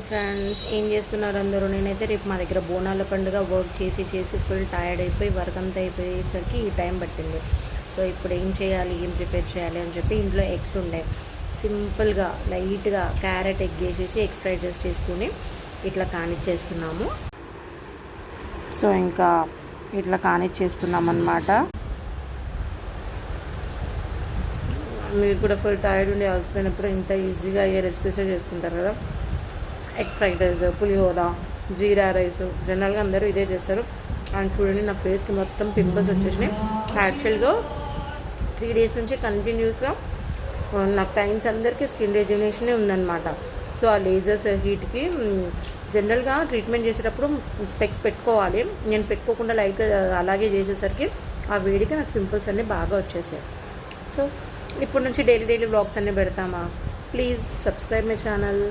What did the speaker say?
Friends, ఏం చేస్తున్నారు అందరూ? నేనైతే రేపు మా దగ్గర బోనాల పండుగ వర్క్ చేసి ఫుల్ టైర్డ్ అయిపోయి వర్క్ అంతా అయిపోయేసరికి ఈ టైం పట్టింది. సో ఇప్పుడు ఏం చేయాలి, ఏం ప్రిపేర్ చేయాలి అని చెప్పి ఇంట్లో ఎగ్స్ ఉండే సింపుల్గా లైట్గా క్యారెట్ ఎగ్ వేసేసి ఎగ్ ఫ్రైడ్ రైస్ చేసుకుని ఇట్లా కానిచ్చేస్తున్నాము. సో ఇంకా ఇట్లా కానిచ్చేస్తున్నాం అన్నమాట. మీరు కూడా ఫుల్ టైర్డ్ ఉండి అలసిపోయినప్పుడు ఇంత ఈజీగా అయ్యే రెసిపీసే చేసుకుంటారు కదా. ఎగ్ ఫ్రైడ్ రైస్, పులిహోర, జీరా రైస్, జనరల్గా అందరూ ఇదే చేస్తారు. అండ్ చూడండి, నా ఫేస్కి మొత్తం పింపుల్స్ వచ్చేసినాయి. యాక్చువల్గా 3 days నుంచి కంటిన్యూస్గా నా క్లయింట్స్ అందరికీ స్కిన్ రెజ్యునేషనే ఉందన్నమాట. సో ఆ లేజర్స్ హీట్కి జనరల్గా ట్రీట్మెంట్ చేసేటప్పుడు స్పెక్స్ పెట్టుకోవాలి. నేను పెట్టుకోకుండా లైట్గా అలాగే చేసేసరికి ఆ వేడికి నాకు పింపుల్స్ అన్నీ బాగా వచ్చేసాయి. సో ఇప్పటి నుంచి డైలీ వ్లాగ్స్ అన్నీ పెడతామా? Please subscribe my channel.